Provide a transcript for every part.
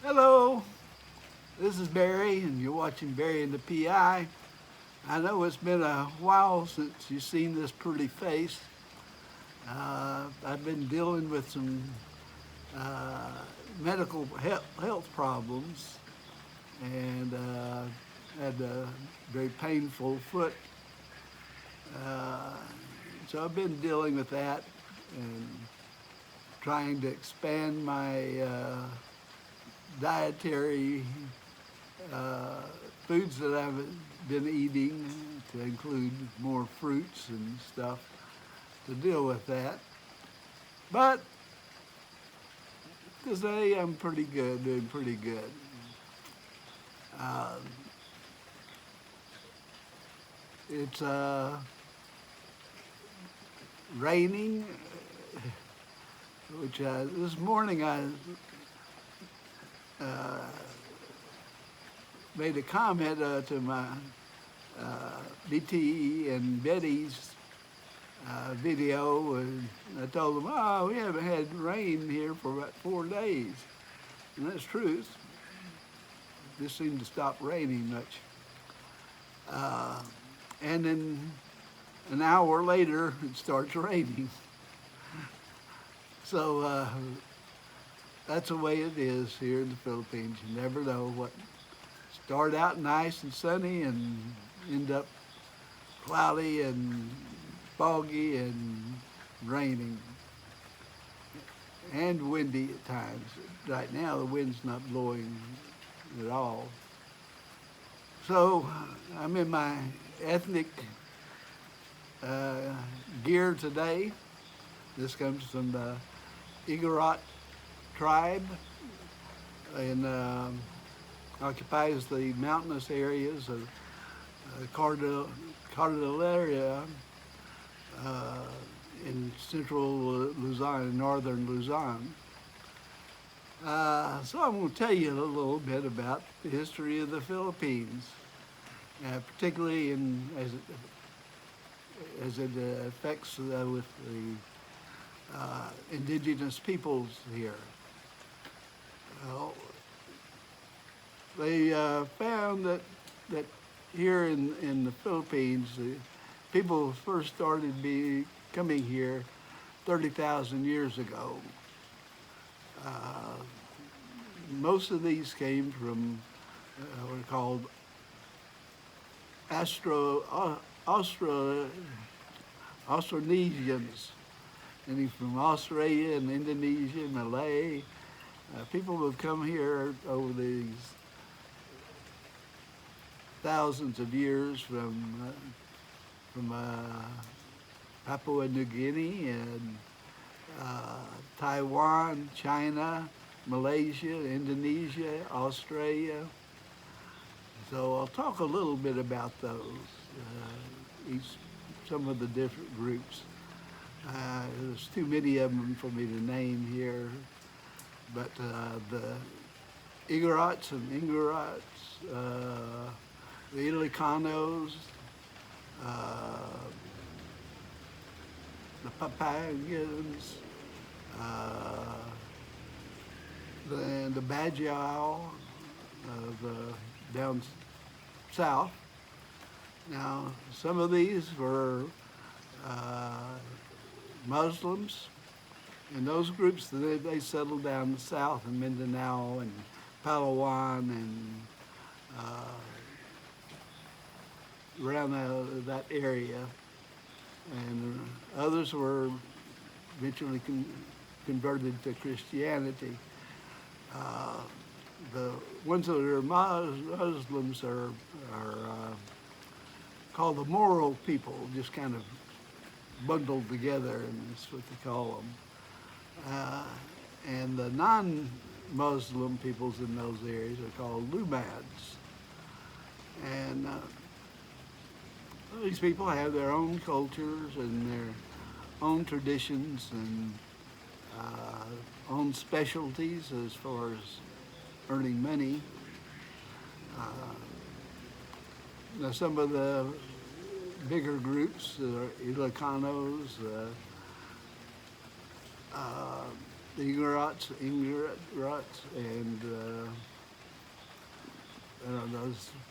Hello, this is Barry, and you're watching Barry and the PI. I know it's been a while since you've seen this pretty face. I've been dealing with some uh, medical health problems and had a very painful foot. Uh, so I've been dealing with that and trying to expand my dietary uh, foods that I've been eating to include more fruits and stuff to deal with that. But today I'm pretty good, doing pretty good. Uh, it's raining, which this morning I uh, made a comment to my BT and Betty's video, and I told them, "Oh, we haven't had rain here for about 4 days," and that's true. It just seemed to stop raining much, uh, and then an hour later it starts raining. So that's the way it is here in the Philippines. You never know what start out nice and sunny and end up cloudy and foggy and raining and windy at times. Right now the wind's not blowing at all. So I'm in my ethnic gear today. This comes from the Igorot tribe and occupies the mountainous areas of Cordillera in central Luzon, northern Luzon. So I'm going to tell you a little bit about the history of the Philippines, particularly as it affects with the indigenous peoples here. They found that here in the Philippines, the people first started coming here 30,000 years ago. Most of these came from what are called Austronesians, meaning from Australia and Indonesia, Malay. People have come here over these thousands of years from Papua New Guinea and Taiwan, China, Malaysia, Indonesia, Australia. So I'll talk a little bit about those, some of the different groups. There's too many of them for me to name here, but the Igorots and Ingorots, the Ilocanos, the Papagans, the Bajau down south. Now, some of these were Muslims, and those groups, they settled down the south in Mindanao and Palawan and around that area. And others were eventually converted to Christianity. The ones that are Muslims are called the Moro people, just kind of bundled together, and that's what they call them. And the non-Muslim peoples in those areas are called Lumads. And these people have their own cultures and their own traditions and own specialties as far as earning money. Now some of the bigger groups, Ilocanos, the Igorots, and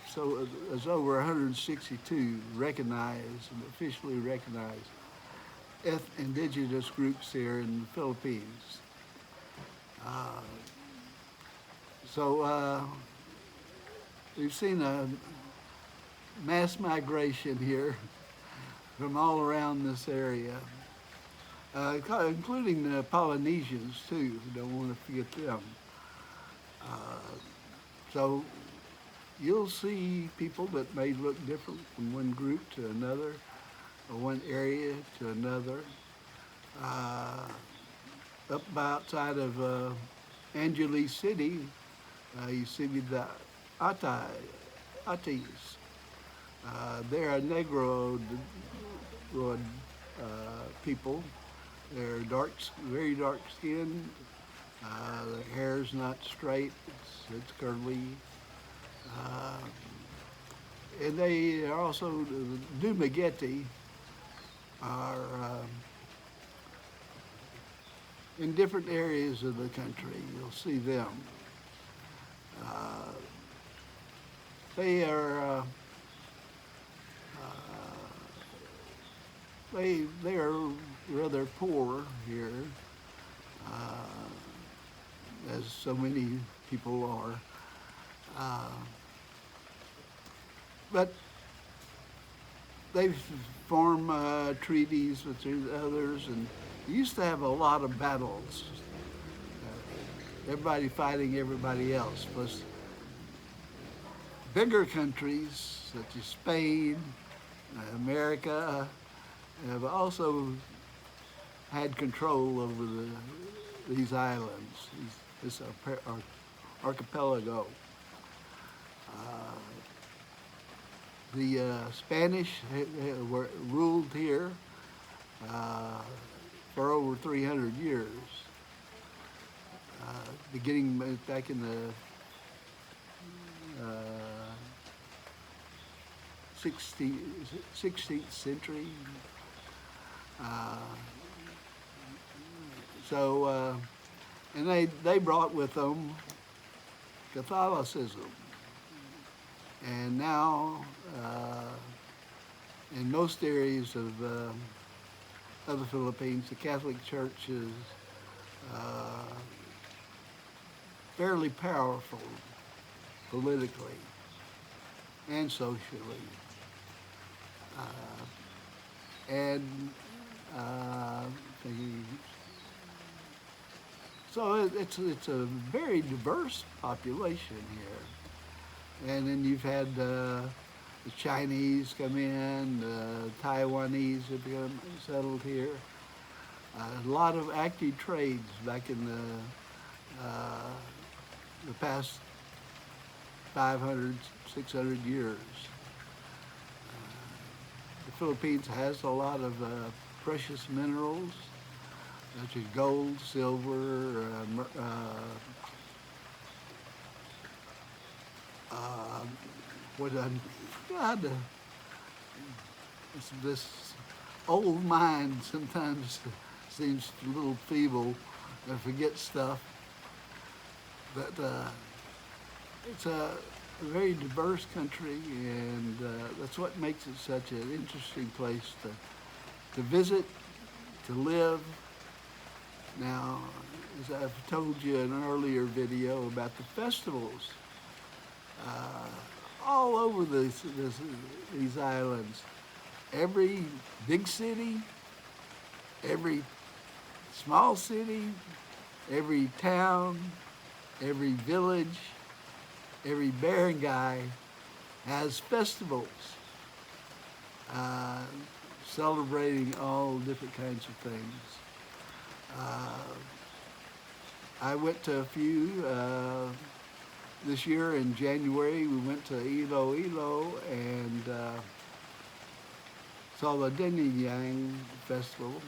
so there's over 162 recognized and officially recognized indigenous groups here in the Philippines. Uh, so we've seen a mass migration here from all around this area, including the Polynesians too. We don't want to forget them. So you'll see people that may look different from one group to another, or one area to another. Up outside of Angeles City, you see the Atis. They're a Negro people. They're very dark skinned. Their hair's not straight, it's curly. And they are also, the Dumaguete are in different areas of the country. You'll see them. They are they are rather poor here, as so many people are. But they've formed treaties with others, and used to have a lot of battles. Everybody fighting everybody else. Plus, bigger countries such as Spain, America, have also had control over these islands, this archipelago. The Spanish ruled here for over 300 years, beginning back in the 16th century. And they brought with them Catholicism. And now, in most areas of the Philippines, the Catholic Church is fairly powerful politically and socially. So it's a very diverse population here. And then you've had the Chinese come in, the Taiwanese have become settled here. A lot of active trades back in the past 500, 600 years. The Philippines has a lot of precious minerals, such as gold, silver, this old mind sometimes seems a little feeble and forgets stuff, but it's a very diverse country, and that's what makes it such an interesting place to visit, to live. Now, as I've told you in an earlier video about the festivals, all over these islands, every big city, every small city, every town, every village, every barangay has festivals celebrating all different kinds of things. I went to a few this year in January. We went to Iloilo and saw the Dininyang Festival,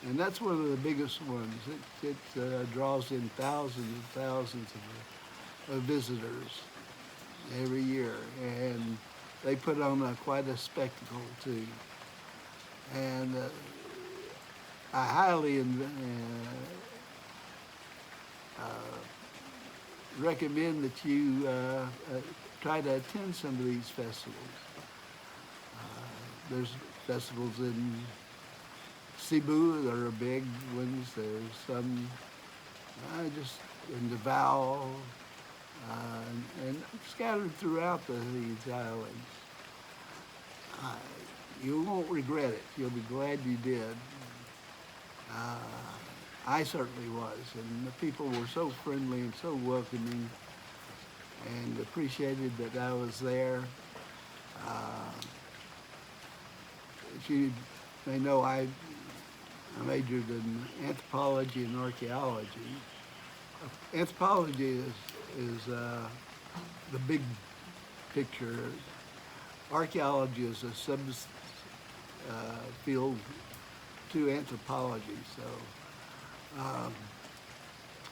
and that's one of the biggest ones. It draws in thousands and thousands of visitors every year, and they put on quite a spectacle too. And I highly recommend that you try to attend some of these festivals. There's festivals in Cebu that are big ones. There's some just in Davao and scattered throughout these islands. You won't regret it. You'll be glad you did. I certainly was, and the people were so friendly and so welcoming, and appreciated that I was there. As you may know, I majored in anthropology and archaeology. Anthropology is the big picture. Archaeology is a sub field to anthropology. So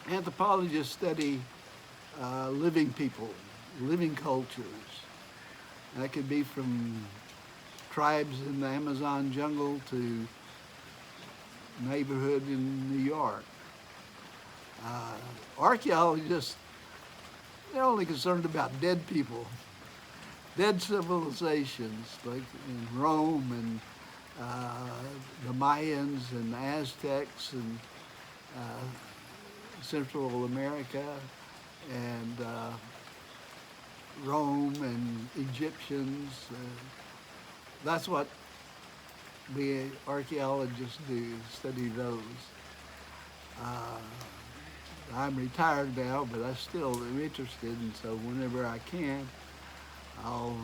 anthropologists study living people, living cultures. And that could be from tribes in the Amazon jungle to neighborhood in New York. Archaeologists, they're only concerned about dead people, dead civilizations like in Rome and the Mayans and the Aztecs and Central America and Rome and Egyptians. That's what the archaeologists do, study those. I'm retired now, but I still am interested, and so whenever I can, I'll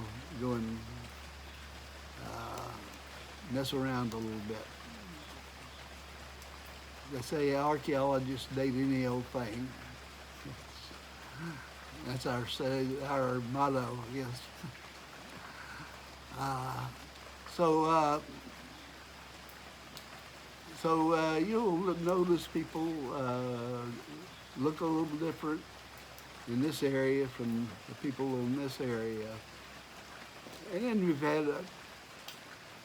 go and mess around a little bit. They say archaeologists date any old thing. That's our motto, I guess. So you'll notice people look a little different in this area from the people in this area. And then we've had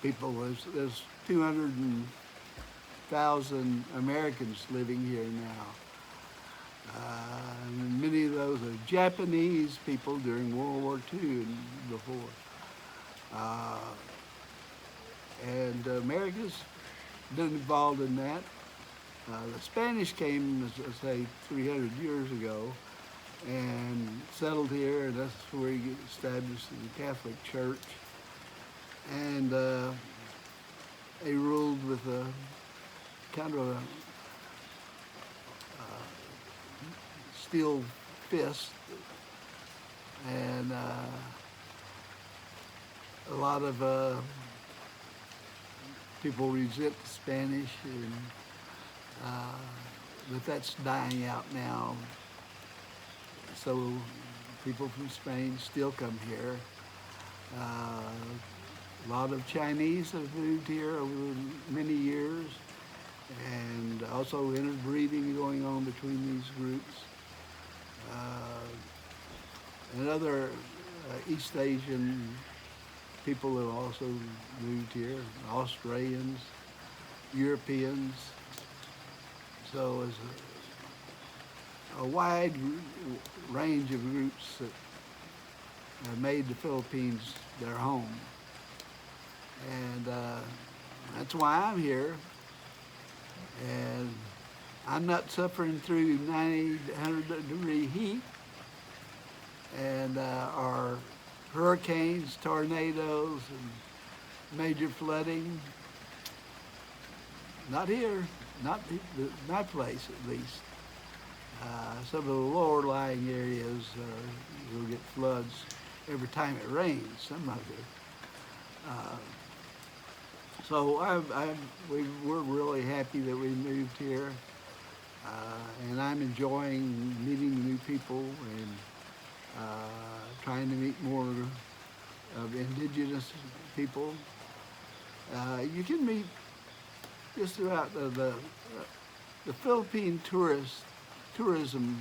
people, there's 200,000 Americans living here now. And many of those are Japanese people during World War II and before. And America's been involved in that. The Spanish came, as I say, 300 years ago and settled here, and that's where he established the Catholic Church. And they ruled with a kind of a steel fist, and a lot of people resent the Spanish, and but that's dying out now. So people from Spain still come here. A lot of Chinese have moved here over many years, and also interbreeding going on between these groups. And other East Asian people have also moved here, Australians, Europeans. So it's a wide range of groups that have made the Philippines their home. And that's why I'm here. And I'm not suffering through 90, 100-degree heat and our hurricanes, tornadoes, and major flooding. Not here, not my place at least. Some of the lower lying areas will get floods every time it rains, some of it. So we're really happy that we moved here, and I'm enjoying meeting new people and trying to meet more of indigenous people. You can meet just throughout the Philippine tourism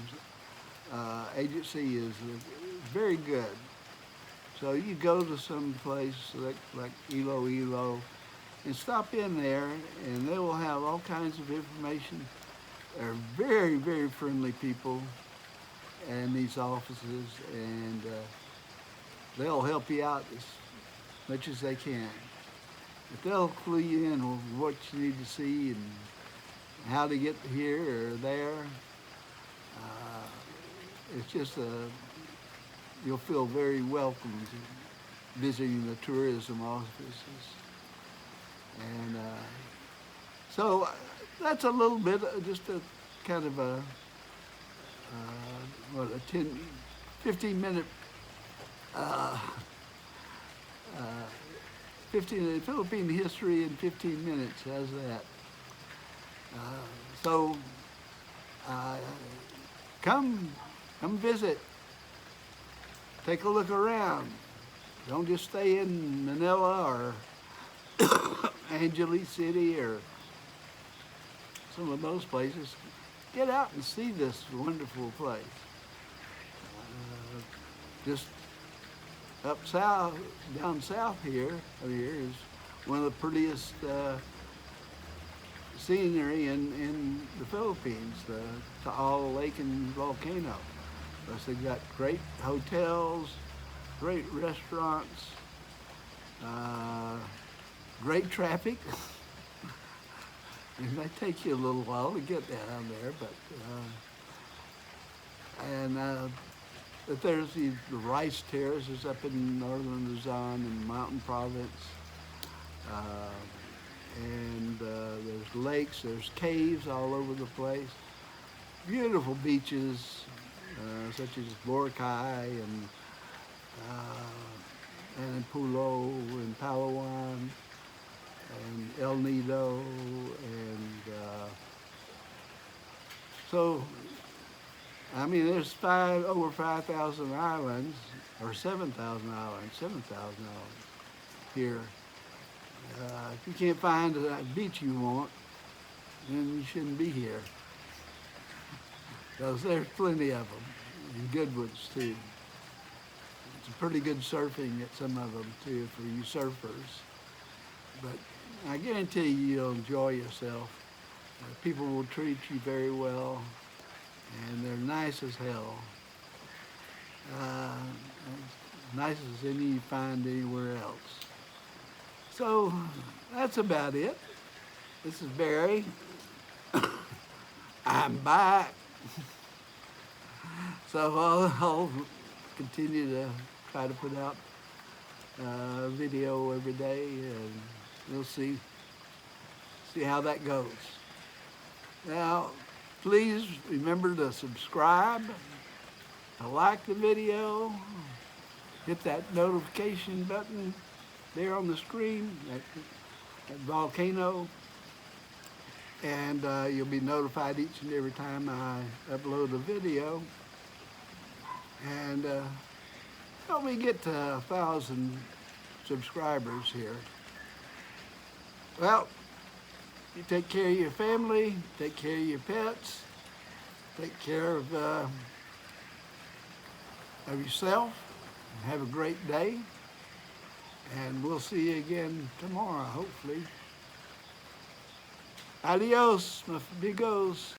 agency is very good. So you go to some place like Iloilo and stop in there, and they will have all kinds of information They're very, very friendly people in these offices, and they'll help you out as much as they can. But they'll clue you in on what you need to see and how to get here or there. It's just you'll feel very welcome visiting the tourism offices. And so that's a little bit, just a kind of a, 15-minute, 15 Philippine history in 15 minutes. How's that? So come visit. Take a look around. Don't just stay in Manila or Angeles City or some of those places. Get out and see this wonderful place. Just up south, down south here is one of the prettiest scenery in the Philippines, the Taal Lake and volcano. Plus they've got great hotels, great restaurants, great traffic. It may take you a little while to get down there, but there's the rice terraces up in northern Luzon and Mountain Province. There's lakes, there's caves all over the place. Beautiful beaches, such as Boracay and Pulo and Palawan and El Nido, and so I mean there's over 5,000 islands, or 7,000 islands here. If you can't find a beach you want, then you shouldn't be here, because there's plenty of them, and good ones too. It's a pretty good surfing at some of them too for you surfers. But I guarantee you'll enjoy yourself. People will treat you very well, and they're nice as hell. As nice as any you find anywhere else. So that's about it. This is Barry. I'm back. So I'll continue to try to put out video every day, and we'll see how that goes. Now, please remember to subscribe, to like the video, hit that notification button there on the screen, that volcano, and you'll be notified each and every time I upload a video. And help me get to 1,000 subscribers here. Well, you take care of your family, take care of your pets, take care of yourself, and have a great day. And we'll see you again tomorrow, hopefully. Adios, my amigos.